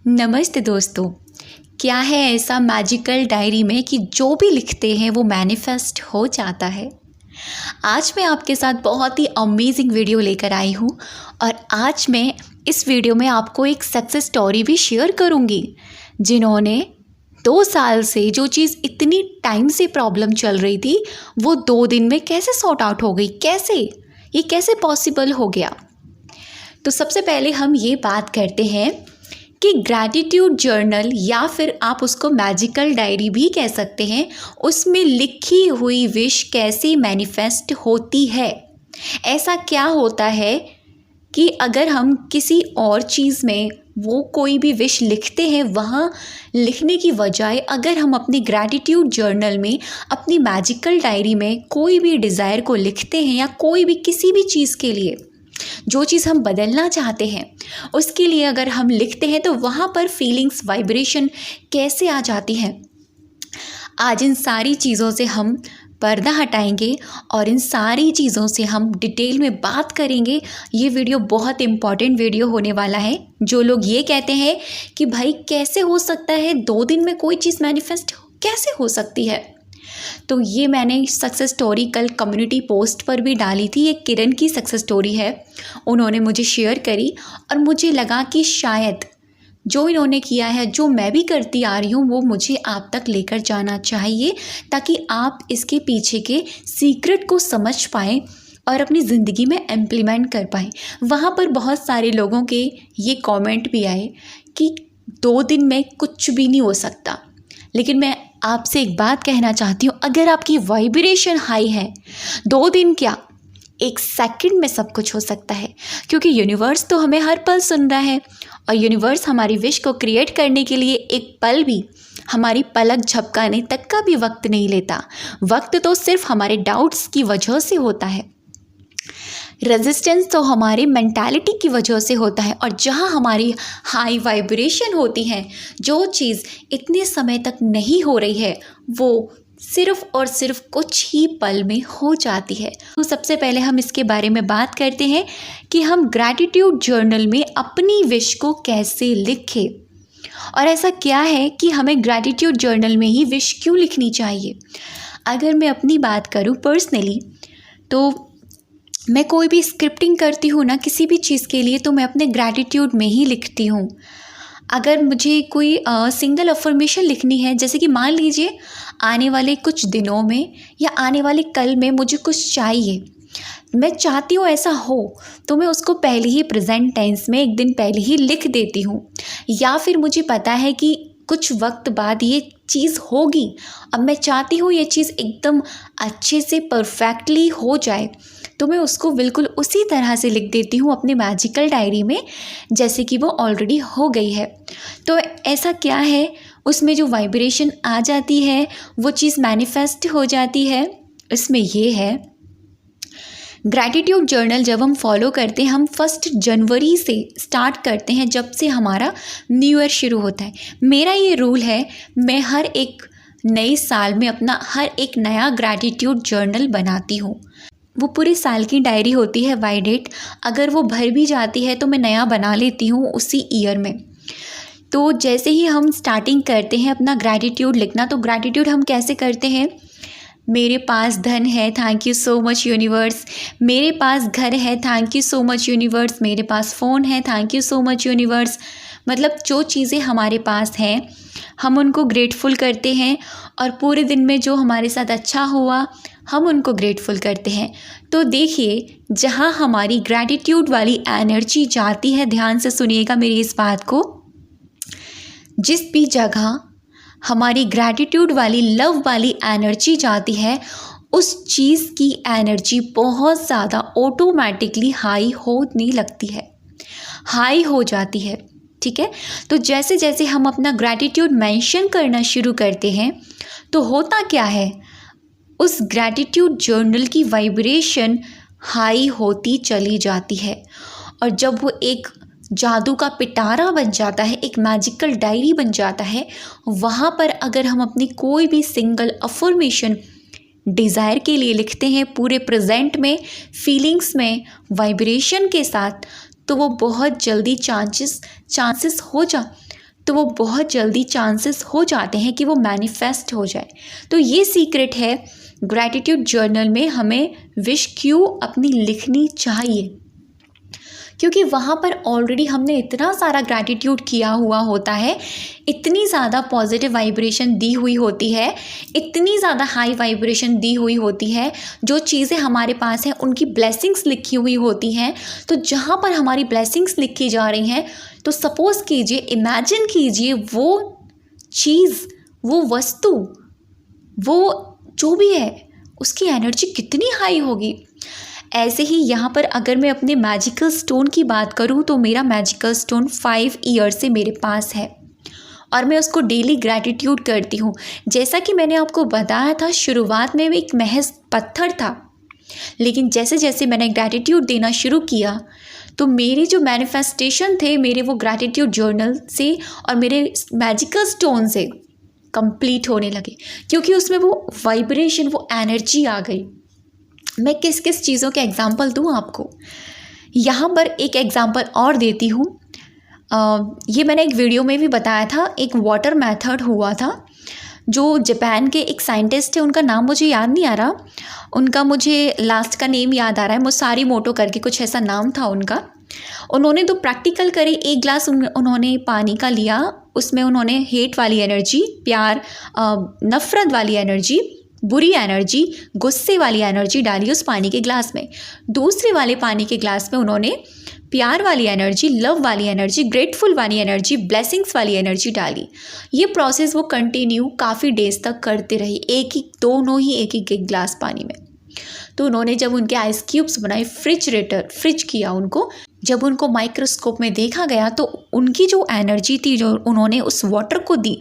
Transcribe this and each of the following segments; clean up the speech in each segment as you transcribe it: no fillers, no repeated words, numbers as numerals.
नमस्ते दोस्तों। क्या है ऐसा मैजिकल डायरी में कि जो भी लिखते हैं वो मैनिफेस्ट हो जाता है। आज मैं आपके साथ बहुत ही अमेजिंग वीडियो लेकर आई हूँ और आज मैं इस वीडियो में आपको एक सक्सेस स्टोरी भी शेयर करूँगी, जिन्होंने 2 साल से जो चीज़ इतनी टाइम से प्रॉब्लम चल रही थी वो 2 दिन में कैसे सॉर्ट आउट हो गई। ये कैसे पॉसिबल हो गया। तो सबसे पहले हम ये बात करते हैं कि ग्रैटिट्यूड जर्नल या फिर आप उसको मैजिकल डायरी भी कह सकते हैं, उसमें लिखी हुई विश कैसे मैनिफेस्ट होती है। ऐसा क्या होता है कि अगर हम किसी और चीज़ में वो कोई भी विश लिखते हैं, वहाँ लिखने की बजाय अगर हम अपनी ग्रैटिट्यूड जर्नल में, अपनी मैजिकल डायरी में कोई भी डिज़ायर को लिखते हैं या कोई भी किसी भी चीज़ के लिए जो चीज़ हम बदलना चाहते हैं उसके लिए अगर हम लिखते हैं तो वहाँ पर फीलिंग्स, वाइब्रेशन कैसे आ जाती है। आज इन सारी चीज़ों से हम पर्दा हटाएंगे और इन सारी चीज़ों से हम डिटेल में बात करेंगे। ये वीडियो बहुत इम्पॉर्टेंट वीडियो होने वाला है। जो लोग ये कहते हैं कि भाई कैसे हो सकता है 2 दिन में कोई चीज़ मैनिफेस्ट कैसे हो सकती है, तो ये मैंने सक्सेस स्टोरी कल कम्युनिटी पोस्ट पर भी डाली थी। ये किरण की सक्सेस स्टोरी है, उन्होंने मुझे शेयर करी और मुझे लगा कि शायद जो इन्होंने किया है, जो मैं भी करती आ रही हूँ, वो मुझे आप तक लेकर जाना चाहिए ताकि आप इसके पीछे के सीक्रेट को समझ पाएँ और अपनी ज़िंदगी में इम्प्लीमेंट कर पाएँ। वहाँ पर बहुत सारे लोगों के ये कमेंट भी आए कि 2 दिन में कुछ भी नहीं हो सकता, लेकिन मैं आपसे एक बात कहना चाहती हूँ, अगर आपकी वाइब्रेशन हाई है 2 दिन क्या 1 सेकंड में सब कुछ हो सकता है, क्योंकि यूनिवर्स तो हमें हर पल सुन रहा है और यूनिवर्स हमारी विश को क्रिएट करने के लिए एक पल भी, हमारी पलक झपकाने तक का भी वक्त नहीं लेता। वक्त तो सिर्फ हमारे डाउट्स की वजह से होता है, रेजिस्टेंस तो हमारी मेंटालिटी की वजह से होता है। और जहाँ हमारी हाई वाइब्रेशन होती है, जो चीज़ इतने समय तक नहीं हो रही है वो सिर्फ़ और सिर्फ कुछ ही पल में हो जाती है। तो सबसे पहले हम इसके बारे में बात करते हैं कि हम ग्रैटिट्यूड जर्नल में अपनी विश को कैसे लिखें और ऐसा क्या है कि हमें ग्रैटिट्यूड जर्नल में ही विश क्यों लिखनी चाहिए। अगर मैं अपनी बात करूँ पर्सनली, तो मैं कोई भी स्क्रिप्टिंग करती हूँ ना किसी भी चीज़ के लिए, तो मैं अपने ग्रैटिट्यूड में ही लिखती हूँ। अगर मुझे कोई सिंगल अफर्मेशन लिखनी है, जैसे कि मान लीजिए आने वाले कुछ दिनों में या आने वाले कल में मुझे कुछ चाहिए, मैं चाहती हूँ ऐसा हो, तो मैं उसको पहले ही प्रेजेंट टेंस में 1 दिन पहले ही लिख देती हूँ। या फिर मुझे पता है कि कुछ वक्त बाद ये चीज़ होगी, अब मैं चाहती हूँ ये चीज़ एकदम अच्छे से परफेक्टली हो जाए, तो मैं उसको बिल्कुल उसी तरह से लिख देती हूँ अपनी मैजिकल डायरी में जैसे कि वो ऑलरेडी हो गई है। तो ऐसा क्या है, उसमें जो वाइब्रेशन आ जाती है वो चीज़ मैनिफेस्ट हो जाती है। इसमें ये है, ग्रैटिट्यूड जर्नल जब हम फॉलो करते हैं, हम 1 जनवरी से स्टार्ट करते हैं, जब से हमारा न्यू ईयर शुरू होता है। मेरा ये रूल है, मैं हर एक नए साल में अपना हर एक नया ग्रैटिट्यूड जर्नल बनाती हूँ। वो पूरे साल की डायरी होती है बाय डेट, अगर वो भर भी जाती है तो मैं नया बना लेती हूँ उसी ईयर में। तो जैसे ही हम स्टार्टिंग करते हैं अपना ग्रैटिट्यूड लिखना, तो ग्रैटिट्यूड हम कैसे करते हैं, मेरे पास धन है, thank you so much universe. मेरे पास घर है, thank you so much universe. मेरे पास फ़ोन है, thank you so much universe. मतलब जो चीज़ें हमारे पास हैं हम उनको ग्रेटफुल करते हैं और पूरे दिन में जो हमारे साथ अच्छा हुआ हम उनको ग्रेटफुल करते हैं। तो देखिए, जहाँ हमारी ग्रैटिट्यूड वाली एनर्जी जाती है, ध्यान से सुनिएगा मेरी इस बात को, जिस भी जगह हमारी ग्रैटिट्यूड वाली, लव वाली एनर्जी जाती है, उस चीज़ की एनर्जी बहुत ज़्यादा ऑटोमेटिकली हाई होने लगती है, हाई हो जाती है। ठीक है, तो जैसे जैसे हम अपना ग्रैटिट्यूड मेंशन करना शुरू करते हैं, तो होता क्या है, उस ग्रैटिट्यूड जर्नल की वाइब्रेशन हाई होती चली जाती है और जब वो एक जादू का पिटारा बन जाता है, एक मैजिकल डायरी बन जाता है, वहाँ पर अगर हम अपनी कोई भी सिंगल अफर्मेशन डिज़ायर के लिए लिखते हैं पूरे प्रेजेंट में, फीलिंग्स में, वाइब्रेशन के साथ, तो वो बहुत जल्दी चांसेस तो वो बहुत जल्दी चांसेस हो जाते हैं कि वो मैनिफेस्ट हो जाए। तो ये सीक्रेट है ग्रैटिट्यूड जर्नल में हमें विश क्यों अपनी लिखनी चाहिए, क्योंकि वहाँ पर ऑलरेडी हमने इतना सारा ग्रैटिट्यूड किया हुआ होता है, इतनी ज़्यादा पॉजिटिव वाइब्रेशन दी हुई होती है, इतनी ज़्यादा हाई वाइब्रेशन दी हुई होती है, जो चीज़ें हमारे पास हैं उनकी ब्लेसिंग्स लिखी हुई होती हैं। तो जहाँ पर हमारी ब्लेसिंग्स लिखी जा रही हैं, तो सपोज़ कीजिए, इमेजिन कीजिए वो चीज़, वो वस्तु, वो जो भी है, उसकी एनर्जी कितनी हाई होगी। ऐसे ही यहाँ पर अगर मैं अपने मैजिकल स्टोन की बात करूँ तो मेरा मैजिकल स्टोन 5 ईयर से मेरे पास है और मैं उसको डेली ग्रैटिट्यूड करती हूँ। जैसा कि मैंने आपको बताया था, शुरुआत में एक महज पत्थर था, लेकिन जैसे जैसे मैंने ग्रैटिट्यूड देना शुरू किया तो मेरी जो मैनिफेस्टेशन थे मेरे वो ग्रैटिट्यूड जर्नल से और मेरे मैजिकल स्टोन से कंप्लीट होने लगे, क्योंकि उसमें वो वाइब्रेशन, वो एनर्जी आ गई। मैं किस किस चीज़ों के एग्ज़ाम्पल दूँ आपको, यहाँ पर एक एग्ज़ाम्पल और देती हूँ। ये मैंने एक वीडियो में भी बताया था, एक वाटर मेथड हुआ था जो जापान के एक साइंटिस्ट है, उनका नाम मुझे याद नहीं आ रहा, उनका मुझे लास्ट का नेम याद आ रहा है, मोसारी मोटो करके कुछ ऐसा नाम था उनका। उन्होंने तो प्रैक्टिकल करे, एक ग्लास उन्होंने पानी का लिया, उसमें उन्होंने हेट वाली एनर्जी, प्यार, नफ़रत वाली एनर्जी, बुरी एनर्जी, गुस्से वाली एनर्जी डाली उस पानी के ग्लास में। दूसरे वाले पानी के ग्लास में उन्होंने प्यार वाली एनर्जी, लव वाली एनर्जी, ग्रेटफुल वाली एनर्जी, ब्लेसिंग्स वाली एनर्जी डाली। ये प्रोसेस वो कंटिन्यू काफ़ी डेज तक करते रही, एक एक ग्लास पानी में। तो उन्होंने जब उनके आइस क्यूब्स बनाए, फ्रिज किया उनको, जब उनको माइक्रोस्कोप में देखा गया तो उनकी जो एनर्जी थी जो उन्होंने उस वाटर को दी,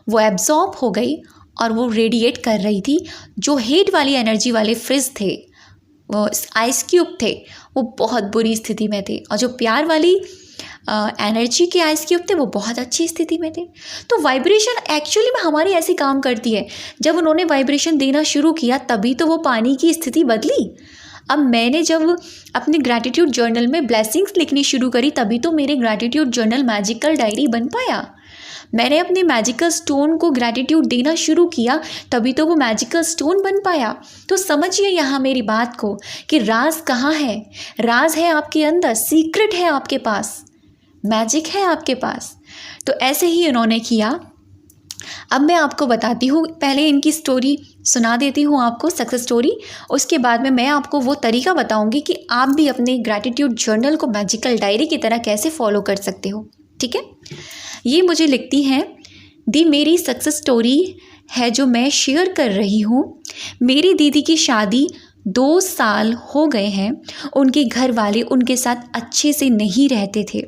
वो एब्जॉर्ब हो गई और वो रेडिएट कर रही थी। जो हेट वाली एनर्जी वाले फ्रिज थे, वो आइस क्यूब थे, वो बहुत बुरी स्थिति में थे, और जो प्यार वाली एनर्जी के आइस क्यूब थे वो बहुत अच्छी स्थिति में थे। तो वाइब्रेशन एक्चुअली में हमारी ऐसी काम करती है। जब उन्होंने वाइब्रेशन देना शुरू किया तभी तो वो पानी की स्थिति बदली। अब मैंने जब अपने ग्रैटिट्यूड जर्नल में ब्लेसिंग्स लिखनी शुरू करी तभी तो मेरे ग्रैटिट्यूड जर्नल मैजिकल डायरी बन पाया। मैंने अपने मैजिकल स्टोन को ग्रैटिट्यूड देना शुरू किया तभी तो वो मैजिकल स्टोन बन पाया। तो समझिए यहाँ मेरी बात को कि राज कहाँ है। राज है आपके अंदर, सीक्रेट है आपके पास, मैजिक है आपके पास। तो ऐसे ही उन्होंने किया। अब मैं आपको बताती हूँ, पहले इनकी स्टोरी सुना देती हूँ आपको, सक्सेस स्टोरी। उसके बाद में मैं आपको वो तरीका बताऊँगी कि आप भी अपने ग्रैटिट्यूड जर्नल को मैजिकल डायरी की तरह कैसे फॉलो कर सकते हो। ठीक है, ये मुझे लिखती हैं, दी मेरी सक्सेस स्टोरी है जो मैं शेयर कर रही हूँ। मेरी दीदी की शादी 2 साल हो गए हैं। उनके घर वाले उनके साथ अच्छे से नहीं रहते थे,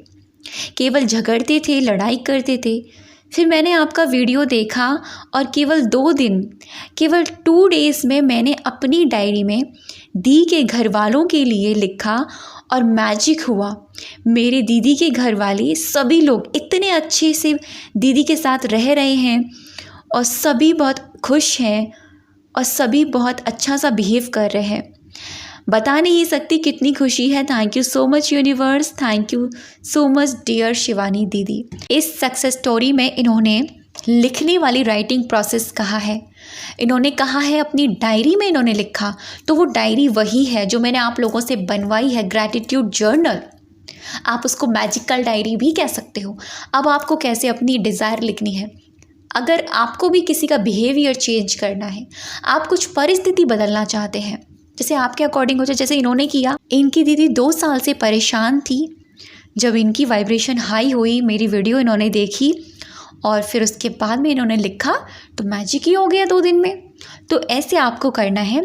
केवल झगड़ते थे, लड़ाई करते थे। फिर मैंने आपका वीडियो देखा और केवल 2 डेज़ में मैंने अपनी डायरी में दी के घर वालों के लिए लिखा और मैजिक हुआ। मेरे दीदी के घर वाले सभी लोग इतने अच्छे से दीदी के साथ रह रहे हैं और सभी बहुत खुश हैं और सभी बहुत अच्छा सा बिहेव कर रहे हैं। बता नहीं सकती कितनी खुशी है। Thank you so much universe, thank you so much dear Shivani दीदी। इस सक्सेस स्टोरी में इन्होंने लिखने वाली राइटिंग प्रोसेस कहा है, इन्होंने कहा है अपनी डायरी में इन्होंने लिखा। तो वो डायरी वही है जो मैंने आप लोगों से बनवाई है, ग्रैटिट्यूड जर्नल। आप उसको मैजिकल डायरी भी कह सकते हो। अब आपको कैसे अपनी डिज़ायर लिखनी है, अगर आपको भी किसी का बिहेवियर चेंज करना है, आप कुछ परिस्थिति बदलना चाहते हैं, जैसे आपके अकॉर्डिंग हो जाए, जैसे इन्होंने किया। इनकी दीदी 2 साल से परेशान थी। जब इनकी वाइब्रेशन हाई हुई, मेरी वीडियो इन्होंने देखी और फिर उसके बाद में इन्होंने लिखा तो मैजिक ही हो गया 2 दिन में। तो ऐसे आपको करना है।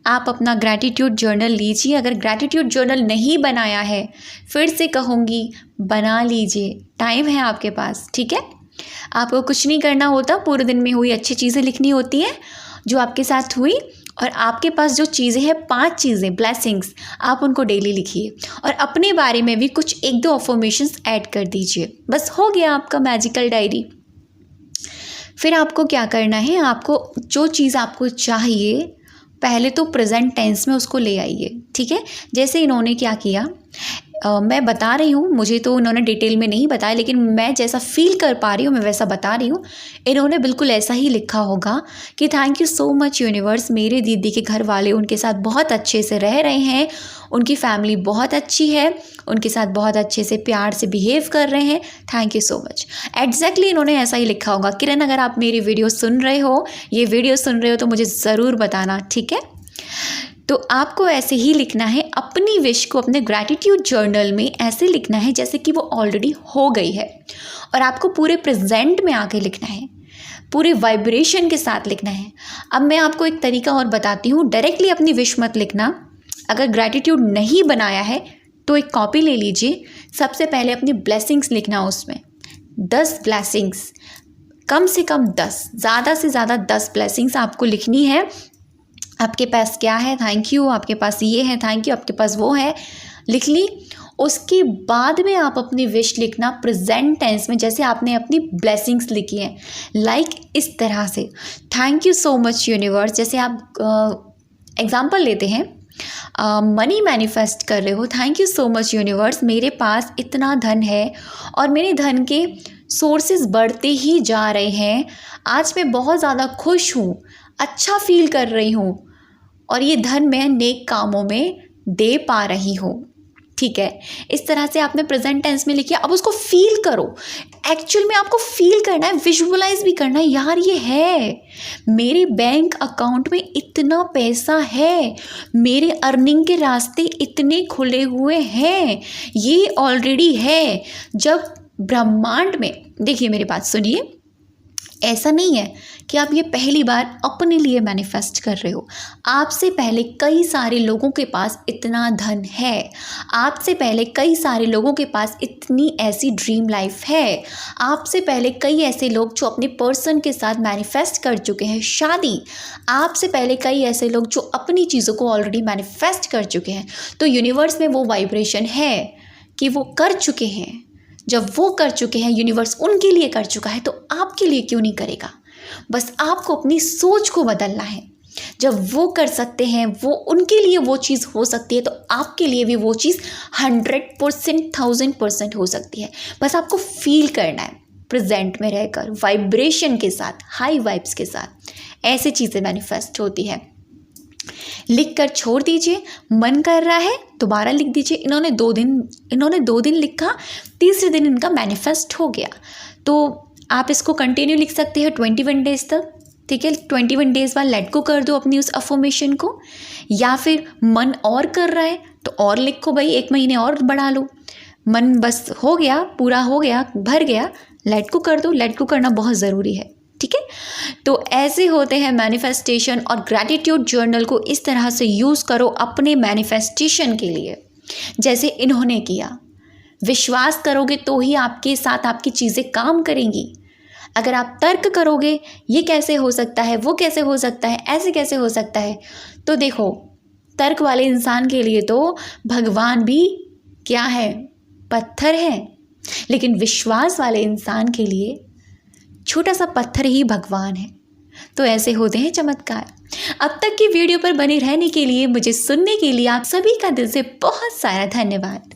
आप अपना ग्रैटिट्यूड जर्नल लीजिए। अगर ग्रैटिट्यूड जर्नल नहीं बनाया है, फिर से कहूँगी बना लीजिए, टाइम है आपके पास। ठीक है, आपको कुछ नहीं करना होता, पूरे दिन में हुई अच्छी चीज़ें लिखनी होती हैं जो आपके साथ हुई, और आपके पास जो चीज़ें हैं, 5 चीज़ें ब्लेसिंग्स, आप उनको डेली लिखिए और अपने बारे में भी कुछ 1-2 अफर्मेशंस ऐड कर दीजिए। बस हो गया आपका मैजिकल डायरी। फिर आपको क्या करना है, आपको जो चीज़ आपको चाहिए पहले तो प्रेजेंट टेंस में उसको ले आइए। ठीक है, जैसे इन्होंने क्या किया, मैं बता रही हूँ, मुझे तो उन्होंने डिटेल में नहीं बताया, लेकिन मैं जैसा फील कर पा रही हूँ मैं वैसा बता रही हूँ। इन्होंने बिल्कुल ऐसा ही लिखा होगा कि thank you so much universe, मेरे दीदी के घर वाले उनके साथ बहुत अच्छे से रह रहे हैं, उनकी फैमिली बहुत अच्छी है, उनके साथ बहुत अच्छे से प्यार से बिहेव कर रहे हैं, thank you so much. Exactly इन्होंने ऐसा ही लिखा होगा। किरण, अगर आप मेरी वीडियो सुन रहे हो, ये वीडियो सुन रहे हो, तो मुझे ज़रूर बताना, ठीक है। तो आपको ऐसे ही लिखना है, अपनी विश को अपने ग्रैटिट्यूड जर्नल में ऐसे लिखना है जैसे कि वो ऑलरेडी हो गई है, और आपको पूरे प्रेजेंट में आके लिखना है, पूरे वाइब्रेशन के साथ लिखना है। अब मैं आपको एक तरीका और बताती हूँ, डायरेक्टली अपनी विश मत लिखना। अगर ग्रैटिट्यूड नहीं बनाया है तो एक कॉपी ले लीजिए, सबसे पहले अपनी ब्लेसिंग्स लिखना, उसमें 10 ब्लेसिंग्स, कम से कम 10, ज़्यादा से ज़्यादा 10 ब्लेसिंग्स आपको लिखनी है। आपके पास क्या है, थैंक यू, आपके पास ये है, थैंक यू, आपके पास वो है, लिख ली। उसके बाद में आप अपनी विश लिखना प्रेजेंट टेंस में, जैसे आपने अपनी ब्लेसिंग्स लिखी हैं, लाइक इस तरह से, thank you so much universe. जैसे आप एग्जांपल लेते हैं, मनी मैनिफेस्ट कर रहे हो, thank you so much universe, मेरे पास इतना धन है और मेरे धन के सोर्सेज बढ़ते ही जा रहे हैं, आज मैं बहुत ज़्यादा खुश हूँ, अच्छा फील कर रही हूँ, और ये धन मैं नेक कामों में दे पा रही हूँ। ठीक है, इस तरह से आपने प्रेजेंट टेंस में लिखिए। अब उसको फील करो, एक्चुअल में आपको फील करना है, विजुअलाइज भी करना है, यार ये है, मेरे बैंक अकाउंट में इतना पैसा है, मेरे अर्निंग के रास्ते इतने खुले हुए हैं, ये ऑलरेडी है। जब ब्रह्मांड में, देखिए मेरी बात सुनिए, ऐसा नहीं है कि आप ये पहली बार अपने लिए मैनिफेस्ट कर रहे हो, आपसे पहले कई सारे लोगों के पास इतना धन है, आपसे पहले कई सारे लोगों के पास इतनी ऐसी ड्रीम लाइफ है, आपसे पहले कई ऐसे लोग जो अपने पर्सन के साथ मैनिफेस्ट कर चुके हैं शादी, आपसे पहले कई ऐसे लोग जो अपनी चीज़ों को ऑलरेडी मैनिफेस्ट कर चुके हैं। तो यूनिवर्स में वो वाइब्रेशन है कि वो कर चुके हैं। जब वो कर चुके हैं, यूनिवर्स उनके लिए कर चुका है, तो आपके लिए क्यों नहीं करेगा? बस आपको अपनी सोच को बदलना है। जब वो कर सकते हैं, वो उनके लिए वो चीज़ हो सकती है, तो आपके लिए भी वो चीज़ 100%, 1000% हो सकती है। बस आपको फील करना है, प्रेजेंट में रहकर, वाइब्रेशन के साथ, हाई वाइब्स के साथ। ऐसी चीज़ें मैनिफेस्ट होती है। लिख कर छोड़ दीजिए, मन कर रहा है दोबारा लिख दीजिए। इन्होंने 2 दिन लिखा, तीसरे दिन इनका मैनिफेस्ट हो गया। तो आप इसको कंटिन्यू लिख सकते हैं 21 डेज तक, ठीक है। 21 डेज बाद लेट गो कर दो अपनी उस अफर्मेशन को, या फिर मन और कर रहा है तो और लिखो भाई, 1 महीने और बढ़ा लो। मन बस हो गया, पूरा हो गया, भर गया, लेट गो कर दो। लेट गो करना बहुत ज़रूरी है, ठीक है। तो ऐसे होते हैं मैनिफेस्टेशन, और ग्रैटिट्यूड जर्नल को इस तरह से यूज़ करो अपने मैनिफेस्टेशन के लिए, जैसे इन्होंने किया। विश्वास करोगे तो ही आपके साथ आपकी चीज़ें काम करेंगी। अगर आप तर्क करोगे, ये कैसे हो सकता है, वो कैसे हो सकता है, ऐसे कैसे हो सकता है, तो देखो, तर्क वाले इंसान के लिए तो भगवान भी क्या है, पत्थर है, लेकिन विश्वास वाले इंसान के लिए छोटा सा पत्थर ही भगवान है। तो ऐसे होते हैं चमत्कार। अब तक की वीडियो पर बने रहने के लिए, मुझे सुनने के लिए आप सभी का दिल से बहुत सारा धन्यवाद।